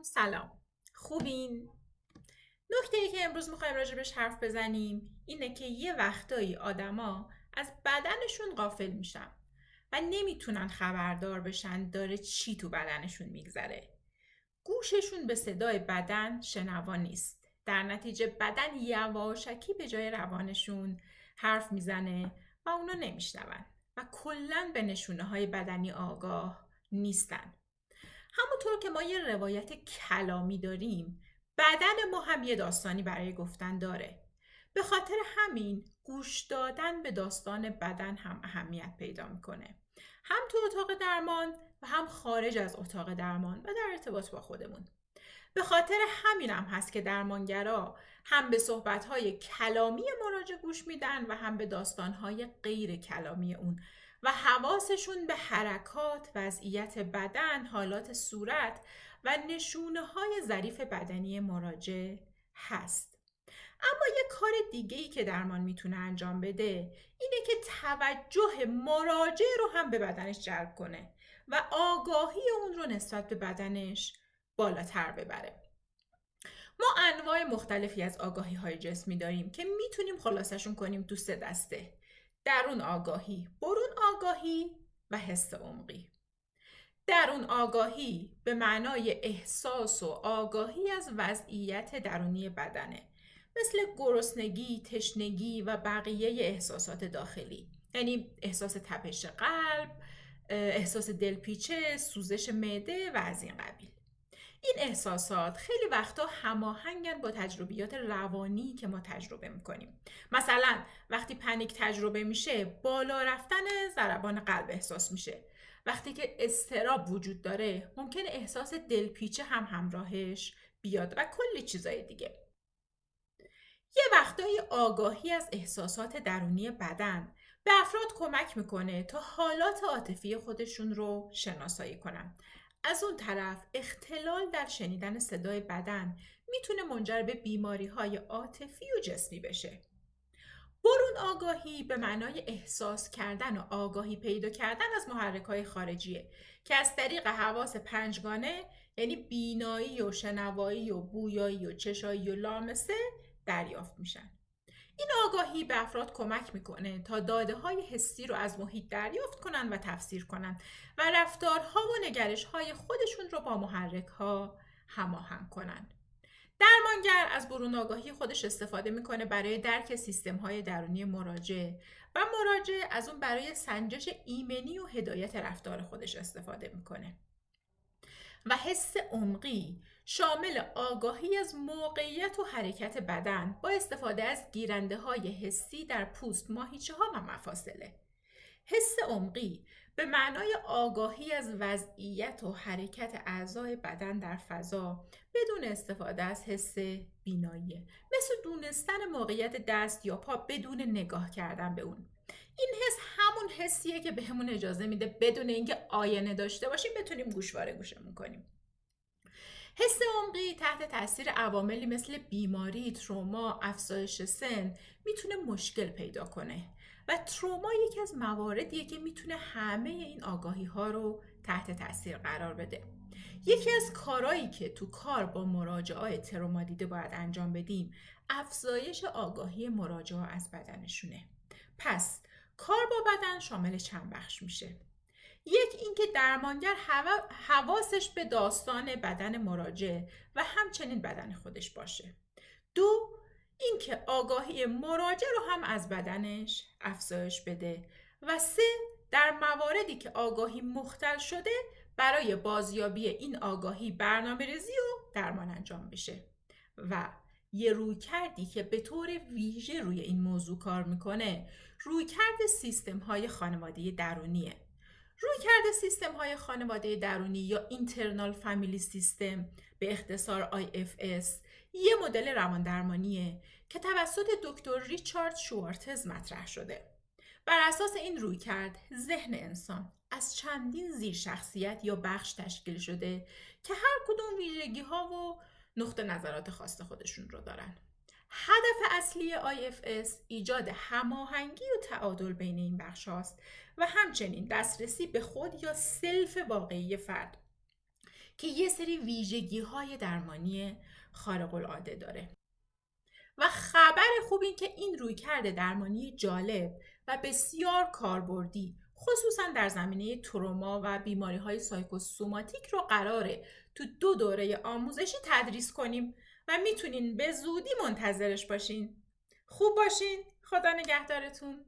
سلام. خوبین؟ نکته‌ای که امروز می‌خوایم راجبش حرف بزنیم اینه که یه وقتایی آدما از بدنشون غافل میشن و نمیتونن خبردار بشن داره چی تو بدنشون میگذره. گوششون به صدای بدن شنوا نیست. در نتیجه بدن یواشکی به جای روانشون حرف میزنه و اونا نمیشنون و کلاً به نشونه‌های بدنی آگاه نیستن. همونطور که ما یه روایت کلامی داریم، بدن ما هم یه داستانی برای گفتن داره. به خاطر همین گوش دادن به داستان بدن هم اهمیت پیدا میکنه. هم تو اتاق درمان و هم خارج از اتاق درمان و در ارتباط با خودمون. به خاطر همین هم هست که درمانگرا هم به صحبت‌های کلامی مراجع گوش میدن و هم به داستان‌های غیر کلامی اون و حواسشون به حرکات، وضعیت بدن، حالات صورت و نشونه‌های ظریف بدنی مراجع هست. اما یه کار دیگه‌ای که درمان میتونه انجام بده اینه که توجه مراجع رو هم به بدنش جلب کنه و آگاهی اون رو نسبت به بدنش بالاتر ببره. ما انواع مختلفی از آگاهی های جسمی داریم که میتونیم خلاصشون کنیم تو 3 دسته: درون آگاهی، برون آگاهی و حس عمقی. درون آگاهی به معنای احساس و آگاهی از وضعیت درونی بدنه، مثل گرسنگی، تشنگی و بقیه احساسات داخلی، یعنی احساس تپش قلب، احساس دلپیچه، سوزش معده و از این قبیل. این احساسات خیلی وقتا هماهنگن با تجربیات روانی که ما تجربه میکنیم. مثلا وقتی پنیک تجربه میشه، بالا رفتن ضربان قلب احساس میشه. وقتی که اضطراب وجود داره، ممکنه احساس دلپیچه هم همراهش بیاد و کلی چیزای دیگه. یه وقتایی آگاهی از احساسات درونی بدن به افراد کمک میکنه تا حالات عاطفی خودشون رو شناسایی کنن. از اون طرف اختلال در شنیدن صدای بدن میتونه منجر به بیماری‌های عاطفی و جسمی بشه. برون آگاهی به معنای احساس کردن و آگاهی پیدا کردن از محرک‌های خارجیه که از طریق حواس پنجگانه، یعنی بینایی و شنوایی و بویایی و چشایی و لامسه، دریافت میشن. این آگاهی به افراد کمک میکنه تا داده‌های حسی رو از محیط دریافت کنن و تفسیر کنن و رفتارها و نگرش‌های خودشون رو با محرک‌ها هماهنگ کنن. درمانگر از برون آگاهی خودش استفاده میکنه برای درک سیستم‌های درونی مراجع و مراجع از اون برای سنجش ایمنی و هدایت رفتار خودش استفاده میکنه. و حس عمقی شامل آگاهی از موقعیت و حرکت بدن با استفاده از گیرنده های حسی در پوست، ماهیچه ها و مفاصله. حس عمقی به معنای آگاهی از وضعیت و حرکت اعضای بدن در فضا بدون استفاده از حس بینایی، مثل دونستن موقعیت دست یا پا بدون نگاه کردن به اون. این حس همون حسیه که بهمون اجازه میده بدون اینکه آینه داشته باشیم بتونیم گوشواره گوشمون کنیم. حس عمقی تحت تاثیر عواملی مثل بیماری، تروما، افزایش سن میتونه مشکل پیدا کنه و تروما یکی از مواردیه که میتونه همه این آگاهی ها رو تحت تاثیر قرار بده. یکی از کارهایی که تو کار با مراجعای تروما دیده باید انجام بدیم، افزایش آگاهی مراجعا از بدنشونه. پس کار با بدن شامل چند بخش میشه. یک، اینکه درمانگر حواسش به داستان بدن مراجع و همچنین بدن خودش باشه. دو، اینکه آگاهی مراجع رو هم از بدنش افزایش بده. و سه، در مواردی که آگاهی مختل شده برای بازیابی این آگاهی برنامه‌ریزی و درمان انجام بشه. و یه رویکردی که به طور ویژه روی این موضوع کار میکنه، رویکرد سیستم‌های خانوادگی درونیه. رویکرد سیستم‌های خانواده درونی یا Internal Family System، به اختصار IFS، یه مدل رواندرمانیه که توسط دکتر ریچارد شوارتز مطرح شده. بر اساس این رویکرد، ذهن انسان از چندین زیر شخصیت یا بخش تشکیل شده که هر کدوم ویژگی‌ها و نقطه نظرات خاص خودشون رو دارن. هدف اصلی IFS ایجاد هماهنگی و تعادل بین این بخش هاست و همچنین دسترسی به خود یا سلف واقعی فرد. که یه سری ویژگی‌های درمانی خارق‌العاده داره. و خبر خوب این که این رویکرد درمانی جالب و بسیار کاربردی خصوصا در زمینه تروما و بیماری‌های سایکوسوماتیک رو قراره تو 2 دوره آموزشی تدریس کنیم و میتونین به زودی منتظرش باشین. خوب باشین. خدا نگهدارتون.